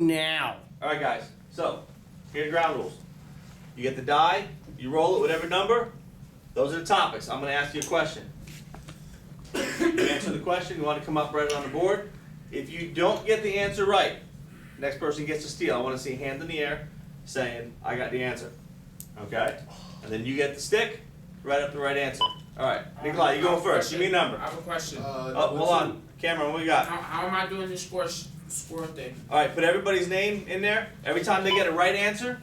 now. All right, guys. So, here are the ground rules. You get the die, you roll it, whatever number. Those are the topics. I'm going to ask you a question. You answer the question. You want to come up right on the board. If you don't get the answer right, next person gets to steal. I want to see a hand in the air saying, I got the answer. Okay? And then you get the stick, write up the right answer. All right. Nikolai, you go first. Give me a number. I have a question. Hold on. Cameron, what do you got? How am I doing this score thing? All right, put everybody's name in there. Every time they get a right answer,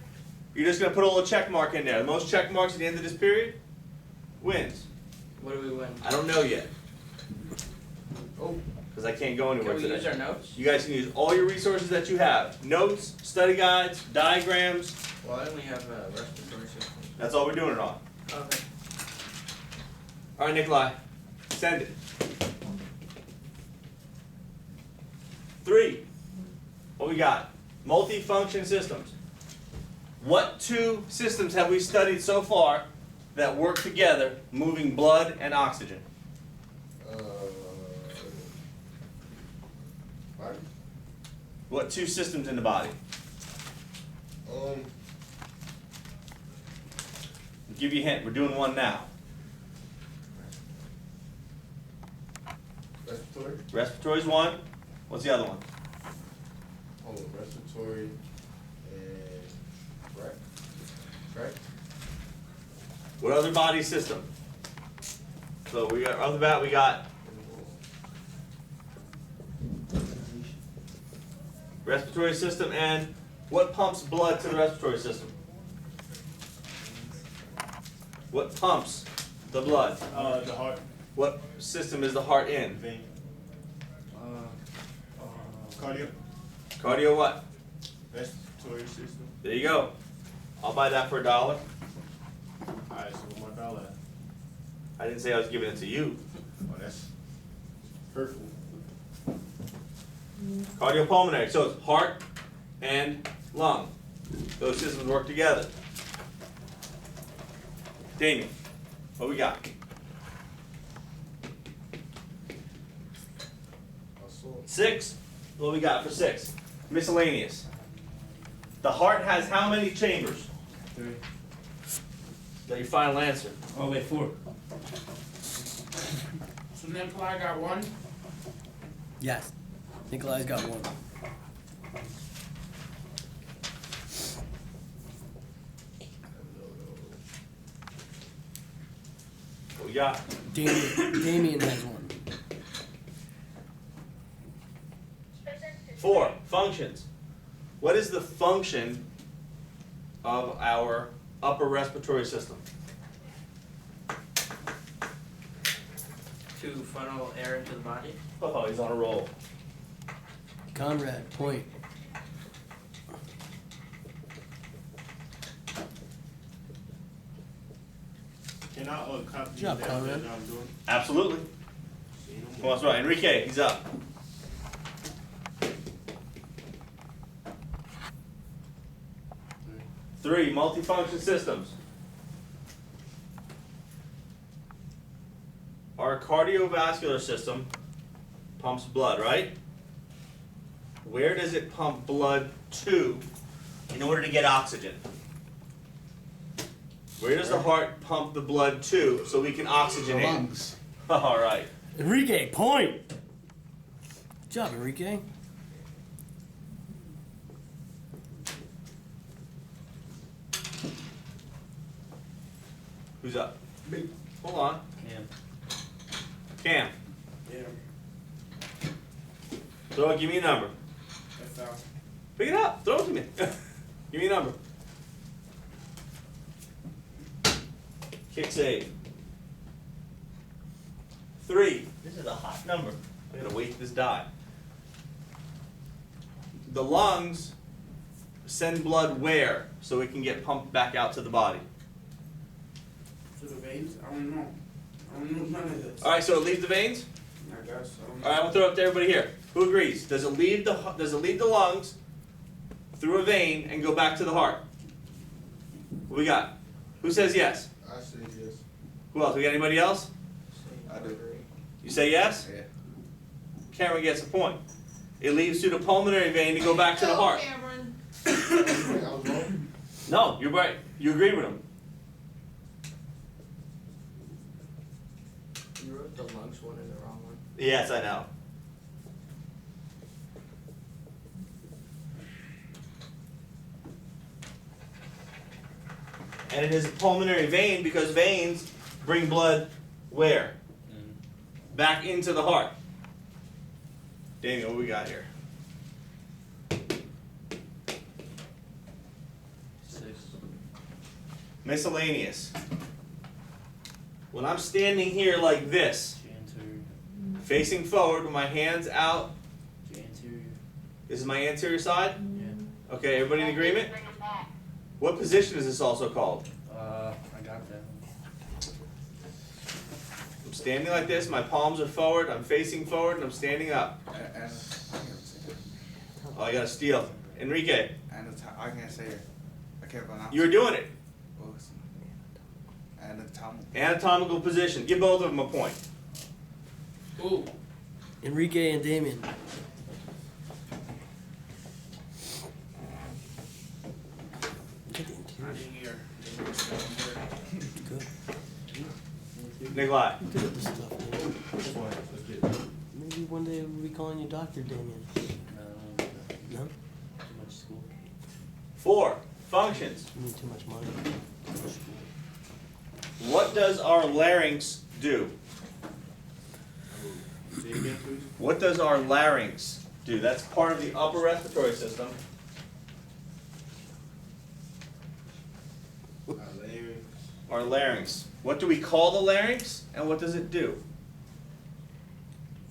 you're just going to put a little check mark in there. The most check marks at the end of this period wins. What do we win? I don't know yet. Oh. Because I can't go anywhere Can we today. use our notes? You guys can use all your resources that you have. Notes, study guides, diagrams. Well, I only have a respiratory system. That's all we're doing it on. Okay. All right, Nikolai, send it. 3. What we got? Multifunction systems. What 2 systems have we studied so far that work together, moving blood and oxygen? Body. What 2 systems in the body? Um. I'll give you a hint. We're doing one now. Respiratory. Respiratory is one. What's the other one? Hold on. Respiratory and right. What other body system? So we got, off the bat, we got respiratory system, and what pumps blood to the respiratory system? What pumps the blood? The heart. What system is the heart in? Vein. Cardio. Cardio what? Respiratory system. There you go. I'll buy that for $1. Alright, so what my dollar? I didn't say I was giving it to you. Oh, that's hurtful. Cardiopulmonary, so it's heart and lung. Those systems work together. Damien, what we got? Also. 6. What we got for 6? Miscellaneous. The heart has how many chambers? 3. Is that your final answer? Oh, wait, 4. So Nikolai got 1. Yes. Nikolai's got 1. What we got? Damien has 1. 4. Functions. What is the function of our upper respiratory system? To funnel air into the body. Oh, he's on a roll. Conrad, point. Can I copy Good job, that Conrad. I'm doing? Absolutely. Well, that's right. Enrique, he's up. Three, multifunction systems. Our cardiovascular system pumps blood, right? Where does it pump blood to in order to get oxygen? Where does the heart pump the blood to so we can oxygenate? Lungs. All right. Enrique, point. Good job, Enrique. Who's up? Me. Hold on. Cam. Yeah. Throw it. Give me a number. That's out. Pick it up. Throw it to me. Give me a number. Kick save. 3. This is a hot number. I'm gonna weight this die. The lungs send blood where so it can get pumped back out to the body? To the veins? I don't know. I don't know none of this. All right, so it leaves the veins. I guess. All right, I'm gonna throw it up to everybody here. Who agrees? Does it leave the lungs through a vein and go back to the heart? What we got? Who says yes? I say yes. Who else? We got anybody else? I do. You say yes? Yeah. Cameron gets a point. It leaves through the pulmonary vein to go back to the heart. Cameron. I was wrong. No, you're right. You agree with him. You wrote the lungs one in the wrong one. Yes, I know. And it is a pulmonary vein because veins bring blood where? Back into the heart. Daniel, what we got here? 6. Miscellaneous. When I'm standing here like this, facing forward with my hands out, this is my anterior side? Yeah. Okay, everybody in agreement? What position is this also called? I got that. I'm standing like this, my palms are forward, I'm facing forward, and I'm standing up. Oh, I gotta steal. Enrique, I can't say it. I can't pronounce you were doing it. Anatomical. Anatomical position. Give both of them a point. Ooh. Enrique and Damien. Look at the I interior. didn't hear. Good. Nikolai. You're good at this stuff, Damien. Which one? Let's get it. Maybe one day we'll be calling you Dr. Damien. No? Too much school. 4. Functions. You need too much money. What does our larynx do? Say it again, please. What does our larynx do? That's part of the upper respiratory system. Larynx. Our larynx. What do we call the larynx, and what does it do?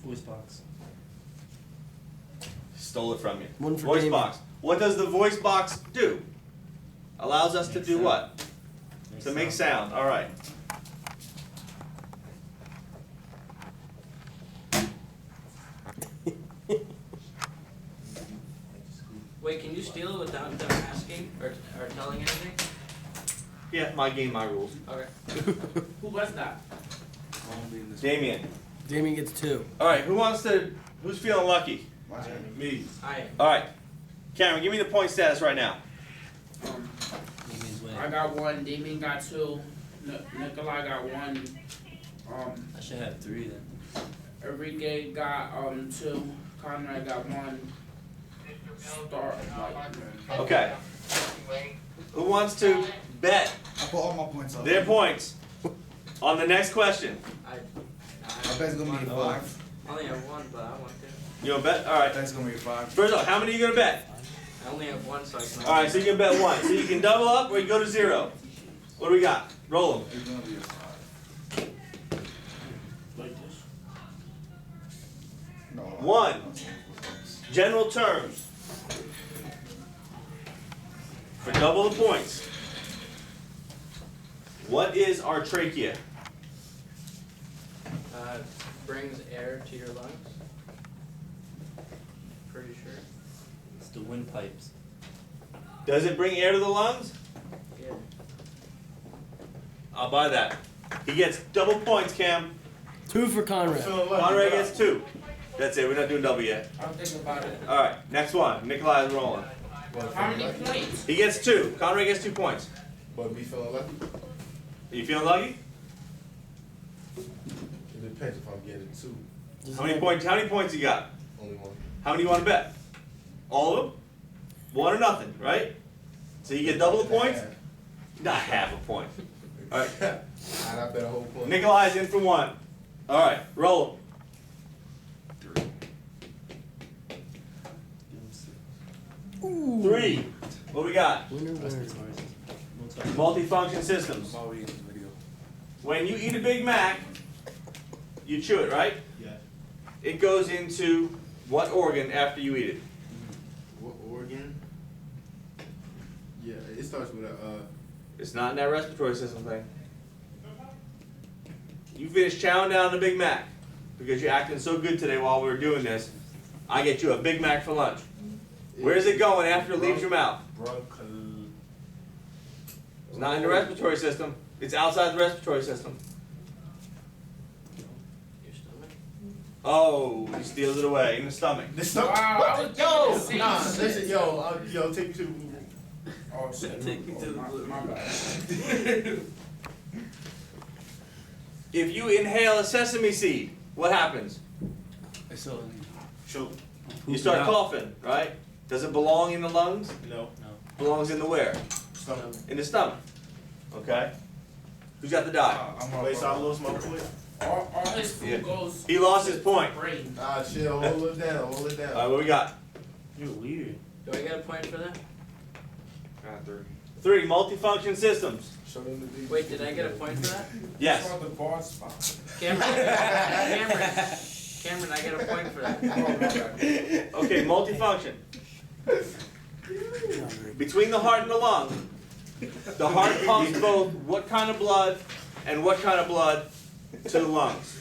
Voice box. Stole it from you. One for Voice Damien. box. What does the voice box do? Allows us to Make do sound. what? To make sound. All right. Wait, can you steal it without them asking or telling anything? Yeah, my game, my rules. Okay. Who was that? Damien. Damien gets 2. All right. Who's feeling lucky? My turn. Me. I am. All right. Cameron, give me the point status right now. Damien's winning. I got 1. Damien got 2. Nikolai got 1. I should have 3 then. Enrique got 2. Conrad got 1. Start like Okay. Who wants to bet I put all my points up. their points on the next question? I bet it's gonna be a 5. I only have 1, but I want to. You want to bet? All I right. bet it's gonna be a 5. First off, how many are you gonna bet? I only have 1, so I can. All right, so you can bet 1. So you can double up or you go to 0. What do we got? Roll them. It's gonna be a 5. like this. No. 1. General terms. For double the points. What is our trachea? Brings air to your lungs. Pretty sure. It's the windpipes. Does it bring air to the lungs? Yeah. I'll buy that. He gets double points, Cam. 2 for Conrad. Feeling lucky. Conrad gets 2. That's it. We're not doing double yet. I'll think about it. All right, next one. Nikolai is rolling. But How feeling many lucky. points? He gets 2. Conrad gets 2 points. But me feeling lucky? Are you feeling lucky? It depends if I'm getting 2. How many points you got? Only 1. How many you want to bet? All of them? 1 or nothing, right? So you get double the points? Not half a point. All right. I bet a whole point. Nikolai's in for 1. All right, roll. 3. What we got? Winner, winner. Respiratory system. Multifunction systems. I'm already in this video. When you eat a Big Mac, you chew it, right? Yeah. It goes into what organ after you eat it? What organ? Yeah, it starts with a, It's not in that respiratory system thing. You finish chowing down the Big Mac because you're acting so good today while we were doing this. I get you a Big Mac for lunch. Where's it going after it leaves your mouth? bronchal. It's not in the respiratory system. It's outside the respiratory system. Your stomach. Oh, he steals it away in the stomach. This stuff. Wow, I was Yo, thinking nah, the same listen, shit. yo, take me to the blue room. Oh shit. Take me to the my, blue my room. bad. If you inhale a sesame seed, what happens? So, Choke. You start coughing, right? Does it belong in the lungs? No. Belongs in the where? Stomach. In the stomach. Okay. Who's got the die? I'm all Wait, so I lost my point? all his food Yeah. goes. He lost his point. Brain. Nah, shit, hold it down, hold it down. All right, what we got? You're weird. Do I get a point for that? Got 30. 3 multifunction systems. Show them the big. Wait, did I get a point for that? Yes. Saw the bar spot. Cameron, I get a point for that. Oh, my bad. Okay, multifunction. Between the heart and the lung, the heart pumps both what kind of blood and what kind of blood to the lungs.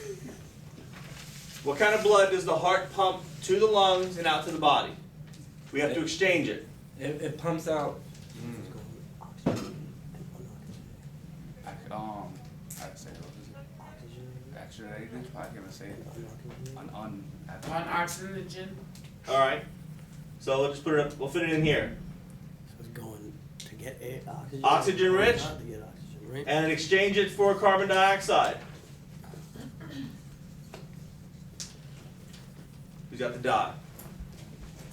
What kind of blood does the heart pump to the lungs and out to the body? We have to exchange it. It pumps out. I'd say actually, I think probably gonna say on Oxygen. All right. So we'll just put it. We'll fit it in here. So it's going to get oxygen. Oxygen rich? Not to get oxygen, right? And exchange it for carbon dioxide. Who's got the die?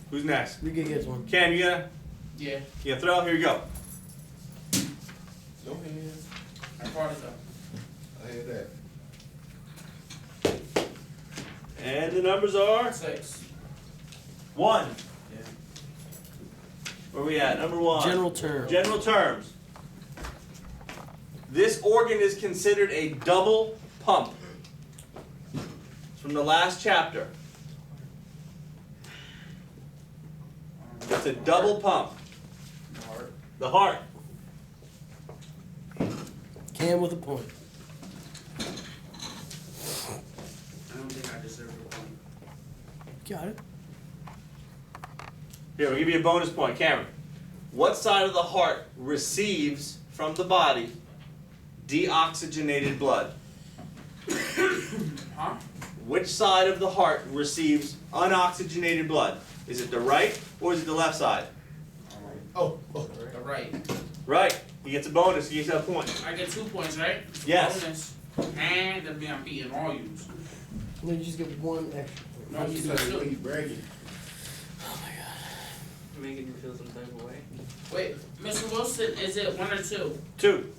Who's next? Ricky gets one. Cam, you gonna Yeah. throw? Here you go. No hands. I brought it up. I hear that. And the numbers are 6. 1. Yeah. Where we at? Number 1. General term. General terms. This organ is considered a double pump. It's from the last chapter. It's a double pump. Heart. The heart. Cam with a point. I don't think I deserve a point. Got it. Here, we'll give you a bonus point. Cameron, what side of the heart receives from the body deoxygenated blood? Huh? Which side of the heart receives unoxygenated blood? Is it the right or is it the left side? Oh, The right. Right. He gets a bonus. He gets a point. I get 2 points, right? Yes. Bonus. And that means I'm beating all yous. Then you just get one extra point. No, you he's said like, 2. he's bragging. Making you feel some type of way. Wait, Mr. Wilson, is it 1 or 2? 2.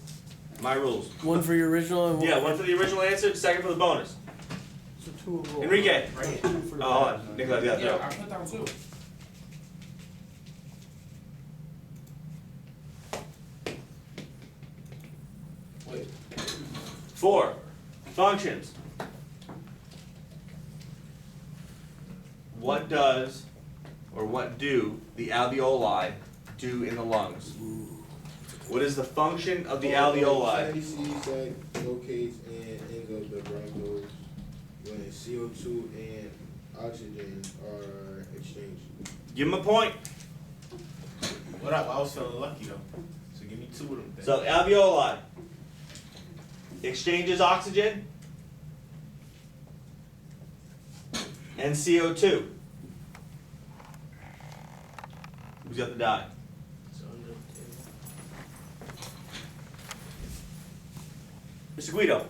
My rules. One for your original and one. Yeah, one for the original answer, second for the bonus. So 2 overall. Enrique. Right. 2 for the Oh, hold on. Nicholas, yeah, Yeah, throw. I put down 2. Wait. 4. Functions. What does, or what do, the alveoli do in the lungs? What is the function of the alveoli? Fatty C sac locates and ends of the bronchioles when CO2 and oxygen are exchanged. Give him a point. What up? I was feeling lucky though. So give me 2 of them. Then. So alveoli exchanges oxygen and CO2. Who's got the die? So under the table. Mr. Guido,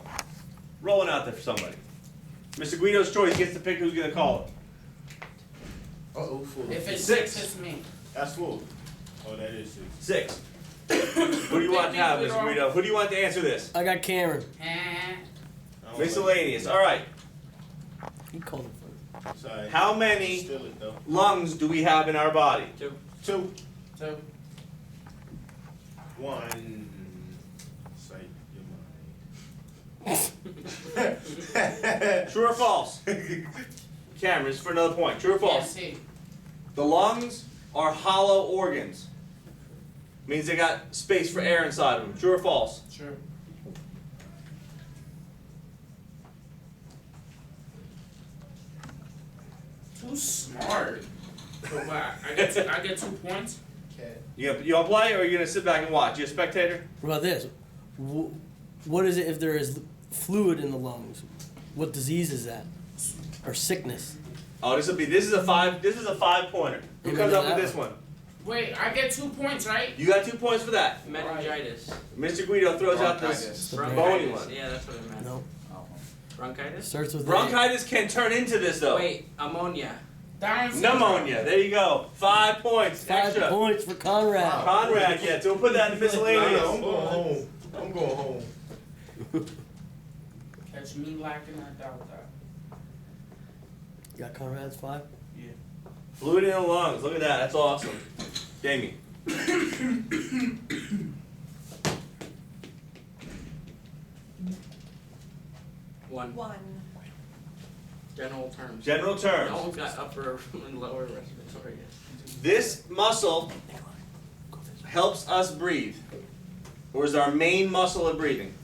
rolling out there for somebody. Mr. Guido's choice gets to pick who's gonna call it. Uh-oh, full. If it's 6. 6, it's me. That's full. Oh, that is 6. Who do you want to have, Mr. Guido? Who do you want to answer this? I got Cameron. Miscellaneous. All right. He called it first. Sorry. How many Steal it though. lungs do we have in our body? 2. 2. 2. 1. Sight your mind. True or false? Cameron, this is for another point. True or Yeah, false? see. The lungs are hollow organs. Means they got space for air inside of them. True or false? True. Too smart. But I get 2 points. Cat. You want to play or are you going to sit back and watch? You a spectator? What about this? What is it if there is fluid in the lungs? What disease is that? Or sickness. Oh, this is a 5-pointer. Who Maybe comes not up with that this one? Wait, I get 2 points, right? You got 2 points for that. Meningitis. Mr. Guido throws out this Bronchitis. bony Bronchitis. one. Yeah, that's what it meant. No. Oh. Bronchitis? Starts with Bronchitis can turn into this though. Wait, ammonia. Down syndrome. Pneumonia. There you go. 5 points. A. 5 Extra. points for Conrad. Conrad, yeah. So we'll put that in miscellaneous. I'm going home. I'm going home. Catch me lacking, I doubt that. You got Conrad's 5? Fluid in the lungs. Look at that. That's awesome. Damien. One. General terms. General terms. No one's got upper and lower respiratory yet. This muscle helps us breathe, or is our main muscle of breathing.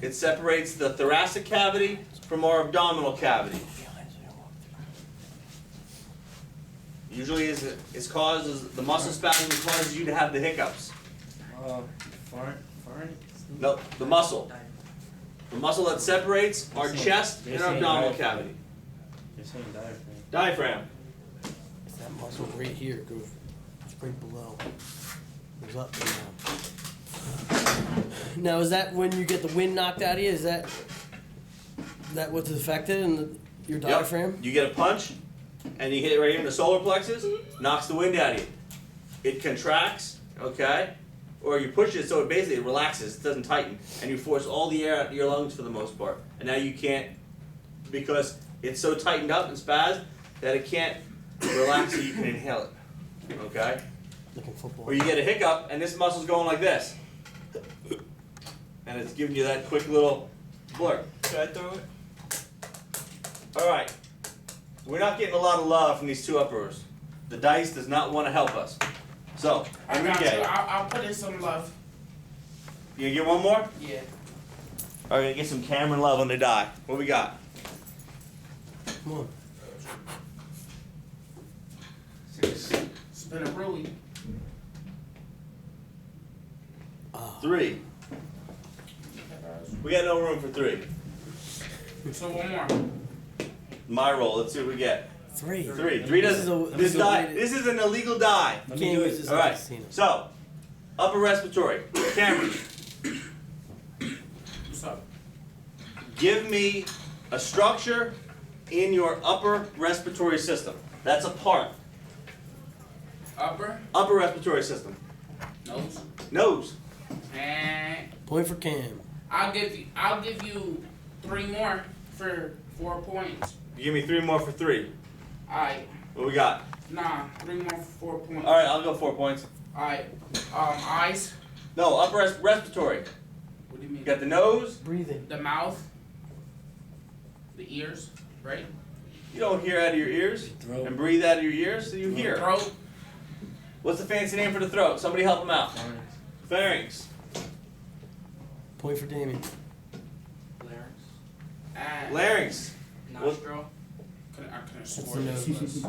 It separates the thoracic cavity from our abdominal cavity. Usually it causes the muscle spasm that causes you to have the hiccups. Fart. No, the muscle. The muscle that separates our chest and our abdominal cavity. You're saying diaphragm. Diaphragm. It's that muscle right here. It goes right below. Goes up and down. Now, is that when you get the wind knocked out of you? Is that what's affected in your diaphragm? Yep. You get a punch, and you hit it right here in the solar plexus, knocks the wind out of you. It contracts, okay? Or you push it so it basically relaxes, it doesn't tighten, and you force all the air out of your lungs for the most part. And now you can't, because it's so tightened up and spazzed that it can't relax so you can inhale it, okay? Looking football. Or you get a hiccup, and this muscle's going like this. And it's giving you that quick little blur. Should I throw it? Alright. We're not getting a lot of love from these two uppers. The dice does not want to help us. So, I got you. Enrique, I'll put in some love. you gonna get one more? Yeah. Alright, gonna get some Cameron love on the die. What we got? Come on. 6. Spin a rollie. 3. We got no room for 3. So one more. My roll, let's see what we get. 3. 3. 3 This is doesn't. a- This this is a die. way to- This is an illegal die. You can't use this in the Alright, casino. so, upper respiratory. Cameron, What's up? give me a structure in your upper respiratory system. That's a part. Upper, Upper respiratory system. nose, Nose. and Point for Cam. I'll give you 3 more for 4 points. You give me 3 more for 3. Alright, What we got? nah, 3 more for 4 points. Alright, I'll go 4 points. Alright, eyes. No, upper respiratory. What do you mean? You got the nose. Breathing. The mouth, the ears, right? You don't hear out of your ears. Throat. And breathe out of your ears, so you hear. Throat, What's the fancy name for the throat? Somebody help him out. Pharynx. Point for Damien. Larynx. and Larynx. Nostril. I couldn't That's swear the this nose. was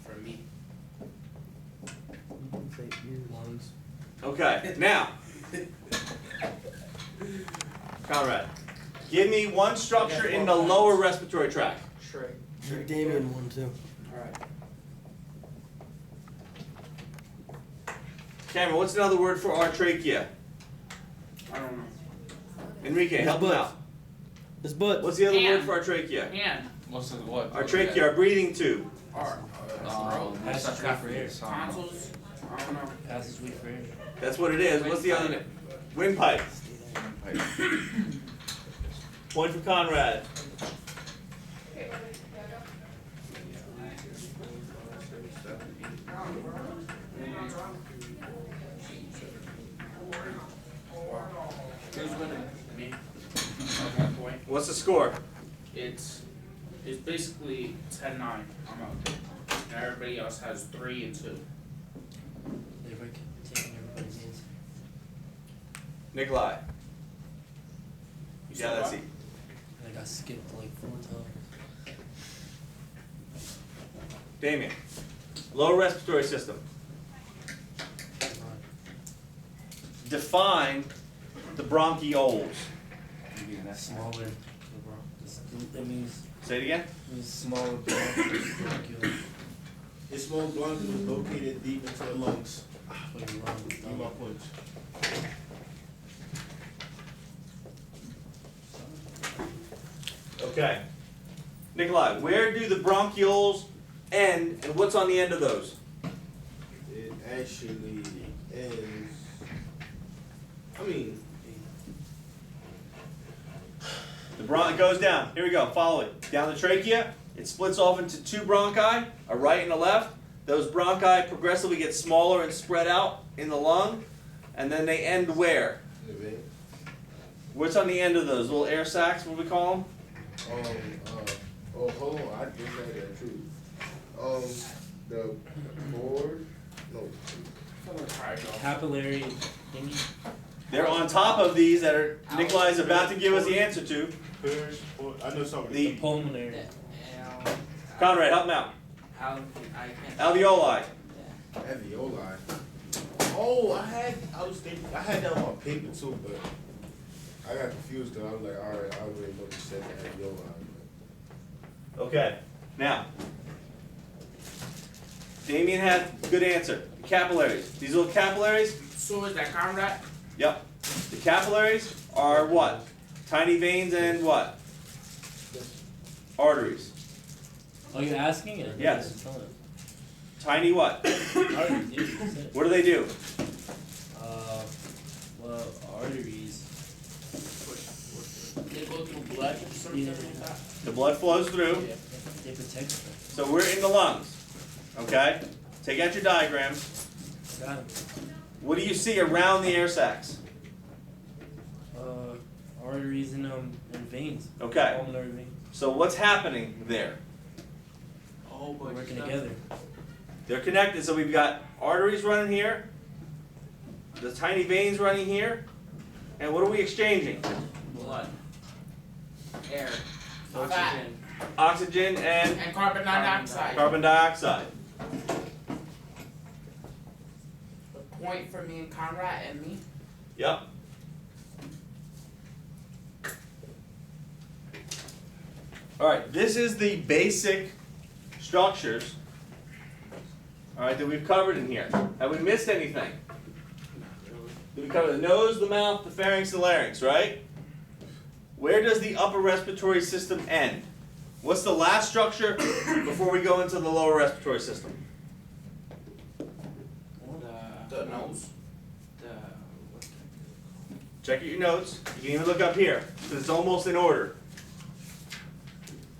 for me. Lungs. Okay, now. Conrad, give me one structure in the lower respiratory tract. Trach. Give Damien 1 too. Alright. Cameron, what's another word for our trachea? I don't know. Enrique, His help him butt. out. His butt. What's the other word Hand. for our trachea? Hand. What's the what? Our trachea, our breathing tube. Or throat. Sarcophagus. Tonsils. I don't know. Passageway for air. That's what it is. What's the other name? Windpipe. Point for Conrad. Who's winning? Me. Okay, point. What's the score? It's basically 10-9. I'm out. And everybody else has 3 and 2. Everybody taking everybody's answer. Nikolai. You Yeah, said that's what? it. I got skipped like 4 times. Damien. Lower respiratory system. Define the bronchioles. Smaller. It means Say it again. small bronchiole It's small bronchioles located deep into the lungs. for your lungs. Give my punch. Okay. Nikolai, where do the bronchioles end, and what's on the end of those? It actually ends. I mean, It goes down. Here we go. Follow it. Down the trachea. It splits off into two bronchi, a right and a left. Those bronchi progressively get smaller and spread out in the lung, and then they end where? in the vein. What's on the end of those little air sacs? What do we call them? Oh, hold on. I just had that too. The board. No. Capillary thingy. They're on top of these that are Nikolai is about to give us the answer to. I know something. The Pulmonary. Conrad, help him out. I can't. Alveoli. Alveoli. Oh, I was thinking, I had that on my paper too, but I got confused because I was like, alright, I already know what you said alveoli. Okay. Now, Damien had a good answer. The capillaries. These little capillaries. So is that Conrad? Yep. The capillaries are what? Tiny veins and what? Arteries. Oh, you're asking it? Yes. Tell it. Tiny what? Arteries, yeah, you said it. What do they do? Well, arteries. They go through blood or something like that? The blood flows through. Yeah, they protect them. So we're in the lungs. Okay? Take out your diagrams. Got him. What do you see around the air sacs? Arteries and veins. Okay. Pulmonary veins. So what's happening there? Oh, but Working together. They're connected, so we've got arteries running here, the tiny veins running here, and what are we exchanging? Blood. Air. Fat. Oxygen. Oxygen and And carbon dioxide. carbon dioxide. The point for me and Conrad and me. Yep. Alright, this is the basic structures, alright, that we've covered in here. Have we missed anything? Did we cover the nose, the mouth, the pharynx, the larynx, right? Where does the upper respiratory system end? What's the last structure before we go into the lower respiratory system? The nose. Check your notes. You can even look up here, because it's almost in order.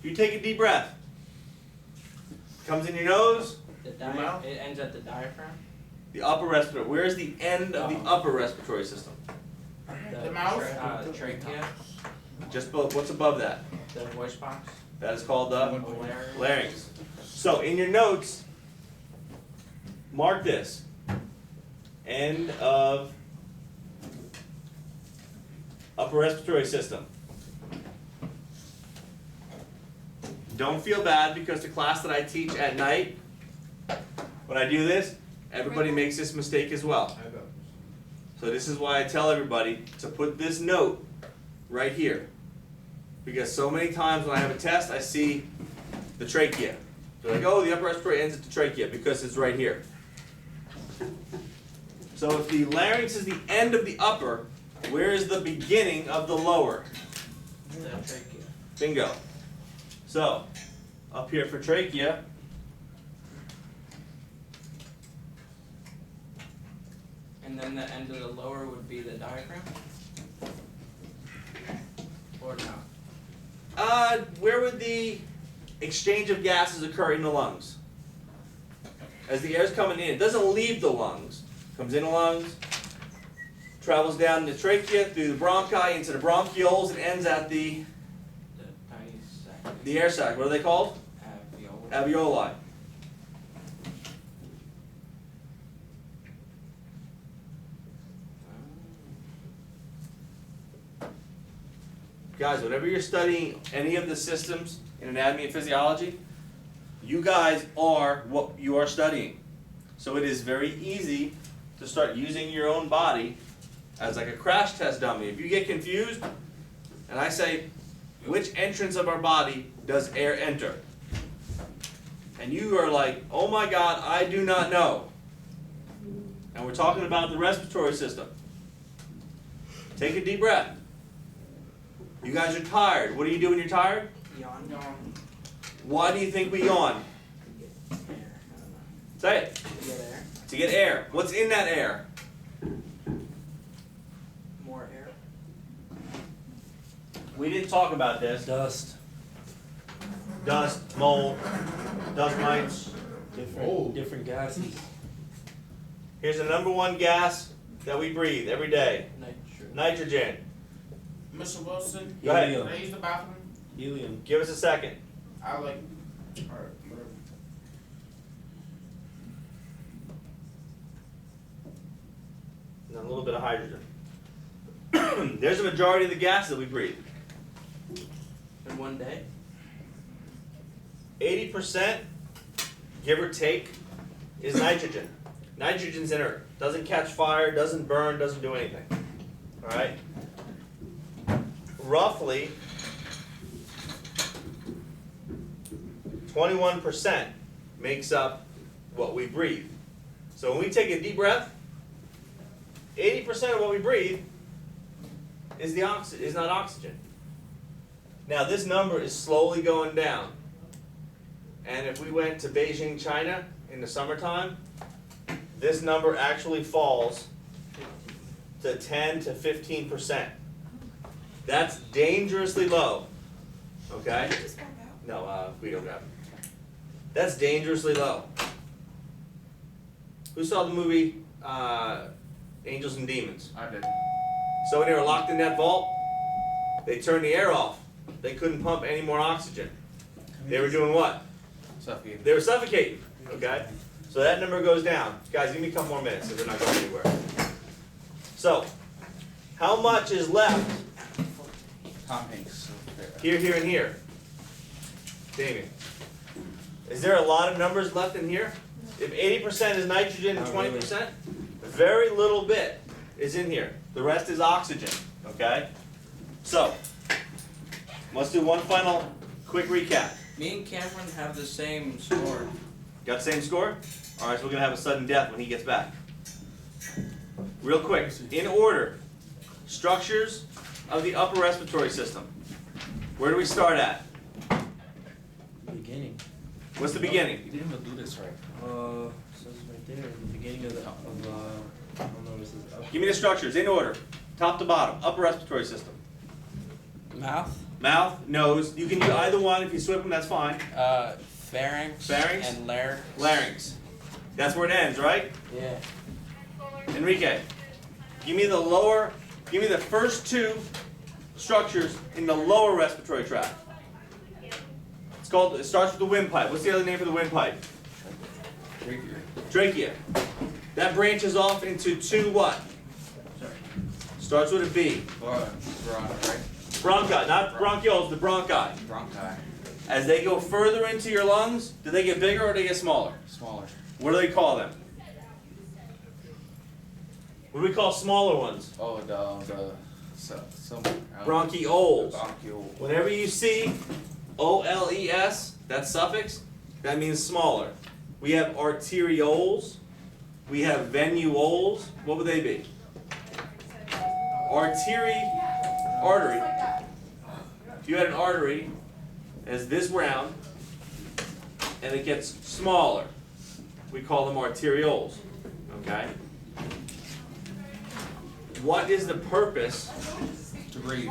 You take a deep breath. Comes in your nose, It ends at the diaphragm. the upper respiratory. Where's the end of the upper respiratory system? The mouth? Trachea. Just below, what's above that? The voice box. That is called the Larynx. larynx. So in your notes, mark this. End of upper respiratory system. Don't feel bad because the class that I teach at night, when I do this, everybody makes this mistake as well. I know. So this is why I tell everybody to put this note right here. Because so many times when I have a test, I see the trachea. They're like, oh, the upper respiratory ends at the trachea because it's right here. So if the larynx is the end of the upper, where is the beginning of the lower? The trachea. Bingo. So, up here for trachea, And then the end of the lower would be the diaphragm? Or not? where would the exchange of gases occur in the lungs? As the air's coming in, it doesn't leave the lungs. Comes in the lungs, travels down the trachea, through the bronchi, into the bronchioles, and ends at the The tiny sac. air sac. What are they called? Alveoli. Alveoli. Guys, whenever you're studying any of the systems in anatomy and physiology, you guys are what you are studying. So it is very easy to start using your own body as like a crash test dummy. If you get confused, and I say, Which entrance of our body does air enter? And you are like, oh my God, I do not know. And we're talking about the respiratory system. Take a deep breath. You guys are tired. What do you do when you're tired? Yawn. Yawn. Why do you think we yawn? Air. I don't know. Say it. To get air. To get air. What's in that air? More air. We didn't talk about this. Dust. Dust, mold, dust mites. Different gases. Here's the number one gas that we breathe every day. Nitrogen. Nitrogen. Mr. Wilson, Go ahead. Helium. can I use the bathroom? Helium. Give us a second. I like. Alright, whatever. And a little bit of hydrogen. There's a majority of the gas that we breathe. In one day. 80%, give or take, is nitrogen. Nitrogen's inert. Doesn't catch fire, doesn't burn, doesn't do anything. Alright? Roughly 21% makes up what we breathe. So when we take a deep breath, 80% of what we breathe is not oxygen. Now this number is slowly going down. And if we went to Beijing, China in the summertime, this number actually falls to 10 to 15%. That's dangerously low. Okay? No, we don't have it. That's dangerously low. Who saw the movie Angels and Demons? I did. So when they were locked in that vault, they turned the air off. They couldn't pump any more oxygen. They were doing what? Suffocating. They were suffocating. Okay? So that number goes down. Guys, give me a couple more minutes if they're not going anywhere. So, how much is left Tom Hanks. here, here, and here? Damien. Is there a lot of numbers left in here? If 80% is nitrogen and Not really. 20%, very little bit is in here. The rest is oxygen. Okay? So, let's do one final quick recap. Me and Cameron have the same score. Got the same score? Alright, so we're going to have a sudden death when he gets back. Real quick, in order, structures of the upper respiratory system. Where do we start at? Beginning. What's the beginning? You didn't even do this right. So it's right there, the beginning of I don't know, this is up. Give me the structures, in order. Top to bottom, upper respiratory system. Mouth, Mouth, nose, you can do either one. If you swip them, that's fine. pharynx, Pharynx? and larynx. Larynx. That's where it ends, right? Yeah. Enrique, give me the first two structures in the lower respiratory tract. It starts with the windpipe. What's the other name for the windpipe? Trachea. That branches off into two what? Starts with a B. Right? Bronchi, not bronchioles, the bronchi. Bronchi. As they go further into your lungs, do they get bigger or do they get smaller? Smaller. What do they call them? What do we call smaller ones? Oh, some Bronchioles. Bronchiole. Whenever you see OLES, that suffix, that means smaller. We have arterioles. We have venules. What would they be? Artery. If you had an artery as this round and it gets smaller, we call them arterioles. Okay? What is the purpose To breathe.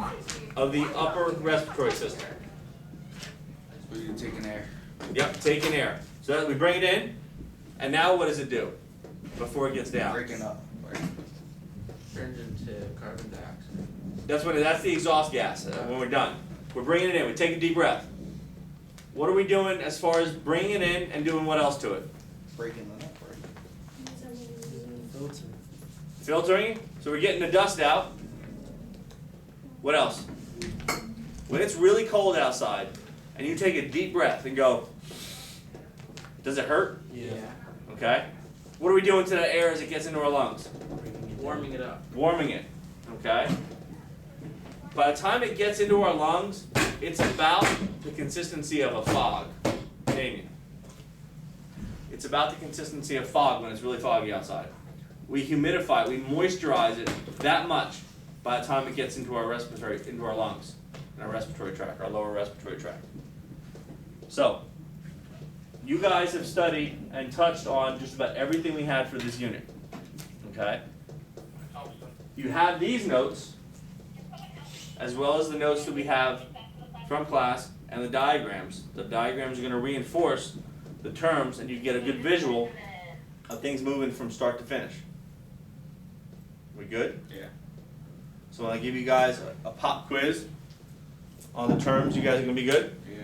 of the upper respiratory system? So you're taking air. Yep, taking air. So that we bring it in, and now what does it do before it gets down? Breaking up. Like, Turns into carbon dioxide. That's the exhaust gas when we're done. We're bringing it in. We take a deep breath. What are we doing as far as bringing it in and doing what else to it? breaking it up. Right? Filter. Filtering. So we're getting the dust out. What else? When it's really cold outside and you take a deep breath and go, does it hurt? Yeah. Okay. What are we doing to that air as it gets into our lungs? Warming it up. Warming it. Okay. By the time it gets into our lungs, It's about the consistency of a fog. Damien. It's about the consistency of fog when it's really foggy outside. We humidify, we moisturize it that much by the time it gets into our into our lungs, and our respiratory tract, our lower respiratory tract. So, you guys have studied and touched on just about everything we had for this unit. Okay? You have these notes, as well as the notes that we have from class, and the diagrams. The diagrams are going to reinforce the terms, and you get a good visual of things moving from start to finish. We good? Yeah. So when I give you guys a pop quiz on the terms, you guys are going to be good? Yeah.